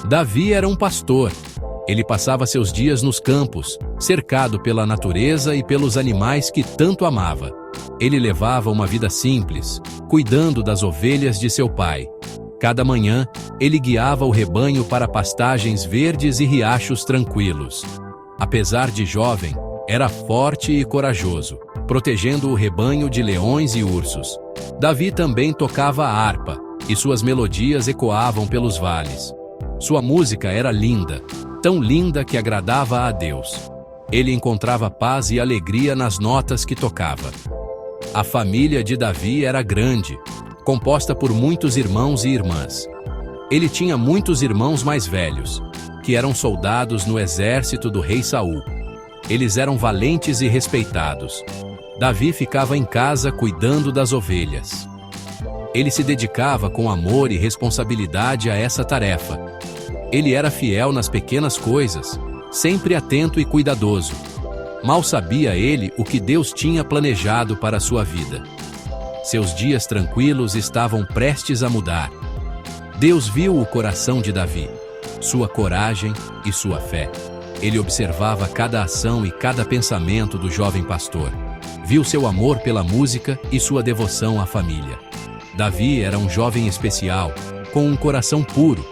Davi era um pastor. Ele passava seus dias nos campos, cercado pela natureza e pelos animais que tanto amava. Ele levava uma vida simples, cuidando das ovelhas de seu pai. Cada manhã, ele guiava o rebanho para pastagens verdes e riachos tranquilos. Apesar de jovem, era forte e corajoso, protegendo o rebanho de leões e ursos. Davi também tocava a harpa, e suas melodias ecoavam pelos vales. Sua música era linda, tão linda que agradava a Deus. Ele encontrava paz e alegria nas notas que tocava. A família de Davi era grande, composta por muitos irmãos e irmãs. Ele tinha muitos irmãos mais velhos, que eram soldados no exército do rei Saul. Eles eram valentes e respeitados. Davi ficava em casa cuidando das ovelhas. Ele se dedicava com amor e responsabilidade a essa tarefa. Ele era fiel nas pequenas coisas, sempre atento e cuidadoso. Mal sabia ele o que Deus tinha planejado para sua vida. Seus dias tranquilos estavam prestes a mudar. Deus viu o coração de Davi, sua coragem e sua fé. Ele observava cada ação e cada pensamento do jovem pastor. Viu seu amor pela música e sua devoção à família. Davi era um jovem especial, com um coração puro.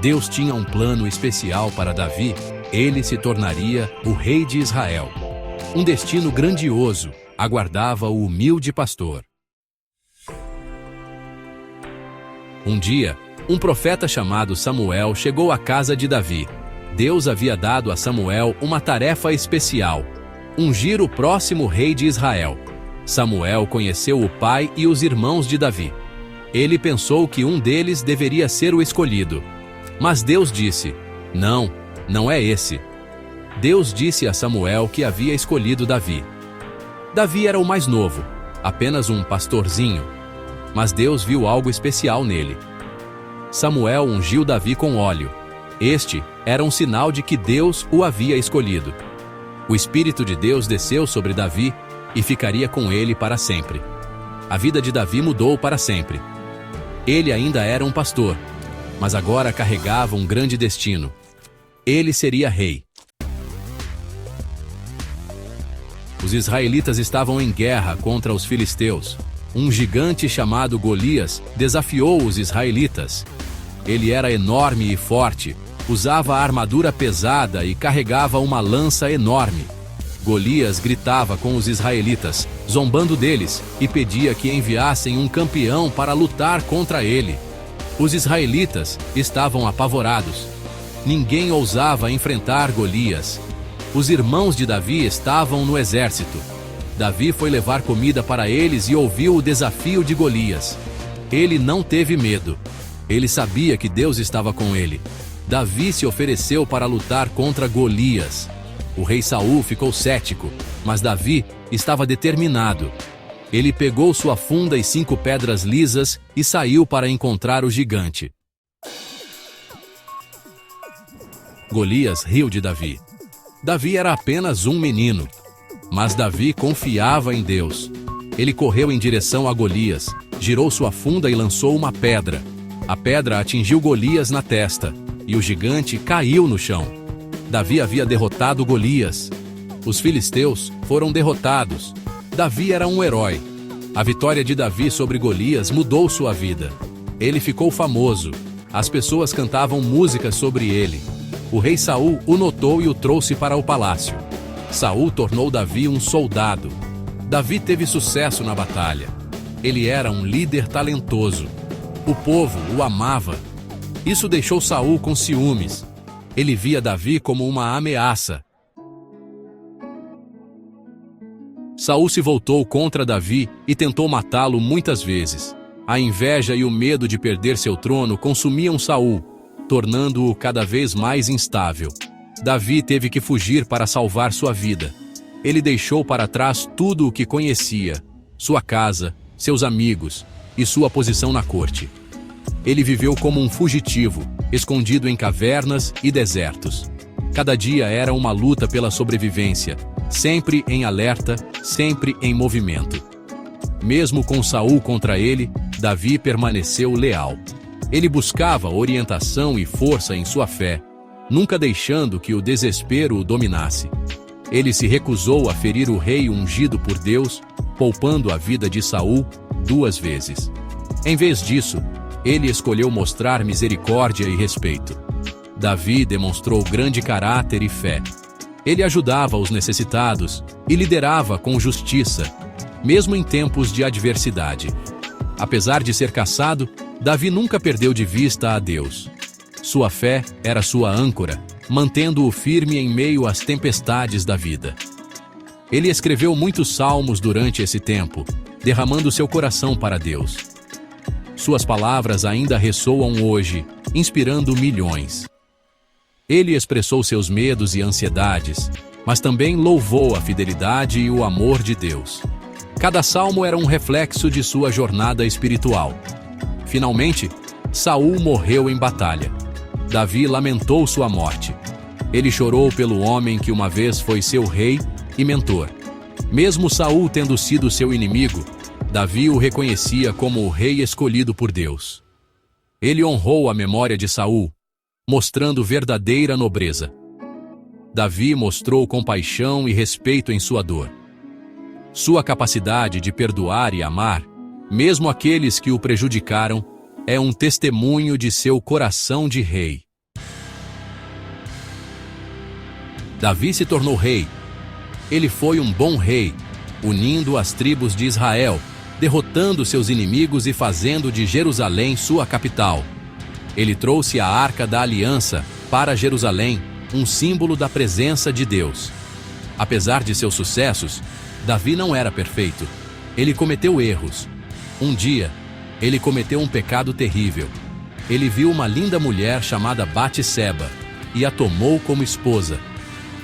Deus tinha um plano especial para Davi. Ele se tornaria o rei de Israel. Um destino grandioso aguardava o humilde pastor. Um dia, um profeta chamado Samuel chegou à casa de Davi. Deus havia dado a Samuel uma tarefa especial: ungir o próximo rei de Israel. Samuel conheceu o pai e os irmãos de Davi. Ele pensou que um deles deveria ser o escolhido. Mas Deus disse: Não, não é esse. Deus disse a Samuel que havia escolhido Davi. Davi era o mais novo, apenas um pastorzinho. Mas Deus viu algo especial nele. Samuel ungiu Davi com óleo. Este era um sinal de que Deus o havia escolhido. O Espírito de Deus desceu sobre Davi e ficaria com ele para sempre. A vida de Davi mudou para sempre. Ele ainda era um pastor, mas agora carregava um grande destino. Ele seria rei. Os israelitas estavam em guerra contra os filisteus. Um gigante chamado Golias desafiou os israelitas. Ele era enorme e forte, usava armadura pesada e carregava uma lança enorme. Golias gritava com os israelitas, zombando deles, e pedia que enviassem um campeão para lutar contra ele. Os israelitas estavam apavorados. Ninguém ousava enfrentar Golias. Os irmãos de Davi estavam no exército. Davi foi levar comida para eles e ouviu o desafio de Golias. Ele não teve medo. Ele sabia que Deus estava com ele. Davi se ofereceu para lutar contra Golias. O rei Saul ficou cético, mas Davi estava determinado. Ele pegou sua funda e 5 pedras lisas e saiu para encontrar o gigante. Golias riu de Davi. Davi era apenas um menino. Mas Davi confiava em Deus. Ele correu em direção a Golias, girou sua funda e lançou uma pedra. A pedra atingiu Golias na testa, e o gigante caiu no chão. Davi havia derrotado Golias. Os filisteus foram derrotados. Davi era um herói. A vitória de Davi sobre Golias mudou sua vida. Ele ficou famoso. As pessoas cantavam músicas sobre ele. O rei Saul o notou e o trouxe para o palácio. Saul tornou Davi um soldado. Davi teve sucesso na batalha. Ele era um líder talentoso. O povo o amava. Isso deixou Saul com ciúmes. Ele via Davi como uma ameaça. Saul se voltou contra Davi e tentou matá-lo muitas vezes. A inveja e o medo de perder seu trono consumiam Saul, tornando-o cada vez mais instável. Davi teve que fugir para salvar sua vida. Ele deixou para trás tudo o que conhecia: sua casa, seus amigos e sua posição na corte. Ele viveu como um fugitivo, escondido em cavernas e desertos. Cada dia era uma luta pela sobrevivência, sempre em alerta, sempre em movimento. Mesmo com Saul contra ele, Davi permaneceu leal. Ele buscava orientação e força em sua fé, nunca deixando que o desespero o dominasse. Ele se recusou a ferir o rei ungido por Deus, poupando a vida de Saul 2 vezes. Em vez disso, ele escolheu mostrar misericórdia e respeito. Davi demonstrou grande caráter e fé. Ele ajudava os necessitados e liderava com justiça, mesmo em tempos de adversidade. Apesar de ser caçado, Davi nunca perdeu de vista a Deus. Sua fé era sua âncora, mantendo-o firme em meio às tempestades da vida. Ele escreveu muitos salmos durante esse tempo, derramando seu coração para Deus. Suas palavras ainda ressoam hoje, inspirando milhões. Ele expressou seus medos e ansiedades, mas também louvou a fidelidade e o amor de Deus. Cada salmo era um reflexo de sua jornada espiritual. Finalmente, Saul morreu em batalha. Davi lamentou sua morte. Ele chorou pelo homem que uma vez foi seu rei e mentor. Mesmo Saul tendo sido seu inimigo, Davi o reconhecia como o rei escolhido por Deus. Ele honrou a memória de Saul, mostrando verdadeira nobreza. Davi mostrou compaixão e respeito em sua dor. Sua capacidade de perdoar e amar, mesmo aqueles que o prejudicaram, é um testemunho de seu coração de rei. Davi se tornou rei. Ele foi um bom rei, unindo as tribos de Israel, derrotando seus inimigos e fazendo de Jerusalém sua capital. Ele trouxe a Arca da Aliança para Jerusalém, um símbolo da presença de Deus. Apesar de seus sucessos, Davi não era perfeito. Ele cometeu erros. Um dia, ele cometeu um pecado terrível. Ele viu uma linda mulher chamada Batseba e a tomou como esposa.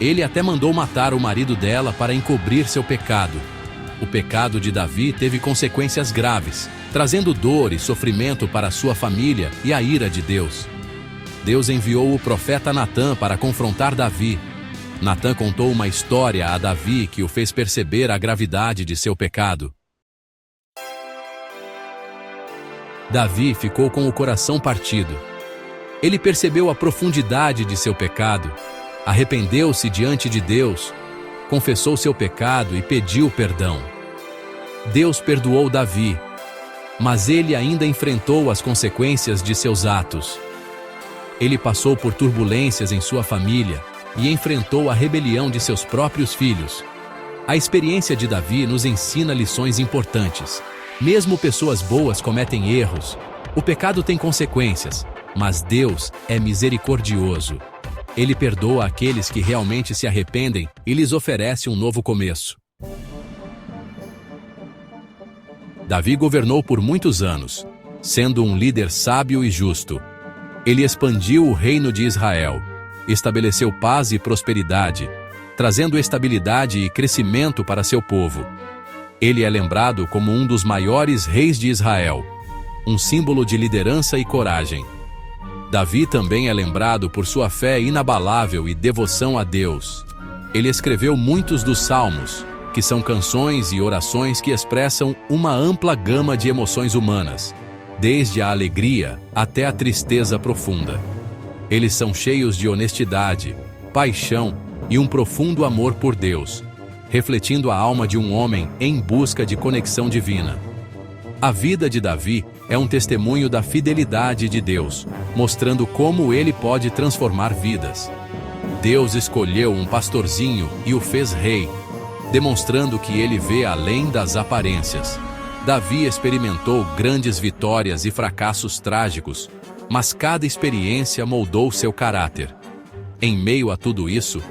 Ele até mandou matar o marido dela para encobrir seu pecado. O pecado de Davi teve consequências graves, trazendo dor e sofrimento para sua família e a ira de Deus. Deus enviou o profeta Natã para confrontar Davi. Natã contou uma história a Davi que o fez perceber a gravidade de seu pecado. Davi ficou com o coração partido. Ele percebeu a profundidade de seu pecado, arrependeu-se diante de Deus, confessou seu pecado e pediu perdão. Deus perdoou Davi, mas ele ainda enfrentou as consequências de seus atos. Ele passou por turbulências em sua família e enfrentou a rebelião de seus próprios filhos. A experiência de Davi nos ensina lições importantes. Mesmo pessoas boas cometem erros. O pecado tem consequências, mas Deus é misericordioso. Ele perdoa aqueles que realmente se arrependem e lhes oferece um novo começo. Davi governou por muitos anos, sendo um líder sábio e justo. Ele expandiu o reino de Israel, estabeleceu paz e prosperidade, trazendo estabilidade e crescimento para seu povo. Ele é lembrado como um dos maiores reis de Israel, um símbolo de liderança e coragem. Davi também é lembrado por sua fé inabalável e devoção a Deus. Ele escreveu muitos dos salmos, que são canções e orações que expressam uma ampla gama de emoções humanas, desde a alegria até a tristeza profunda. Eles são cheios de honestidade, paixão e um profundo amor por Deus, refletindo a alma de um homem em busca de conexão divina. A vida de Davi é um testemunho da fidelidade de Deus, mostrando como ele pode transformar vidas. Deus escolheu um pastorzinho e o fez rei, demonstrando que ele vê além das aparências. Davi experimentou grandes vitórias e fracassos trágicos, mas cada experiência moldou seu caráter. Em meio a tudo isso,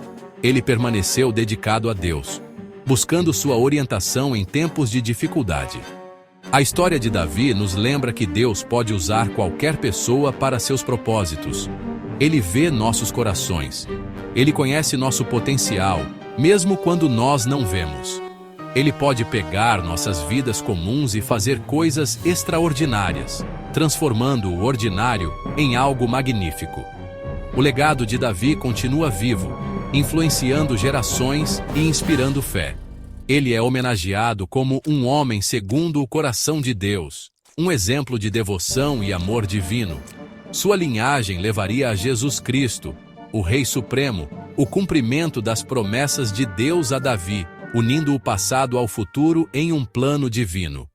ele permaneceu dedicado a Deus, buscando sua orientação em tempos de dificuldade. A história de Davi nos lembra que Deus pode usar qualquer pessoa para seus propósitos. Ele vê nossos corações. Ele conhece nosso potencial, mesmo quando nós não vemos. Ele pode pegar nossas vidas comuns e fazer coisas extraordinárias, transformando o ordinário em algo magnífico. O legado de Davi continua vivo, influenciando gerações e inspirando fé. Ele é homenageado como um homem segundo o coração de Deus, um exemplo de devoção e amor divino. Sua linhagem levaria a Jesus Cristo, o Rei Supremo, o cumprimento das promessas de Deus a Davi, unindo o passado ao futuro em um plano divino.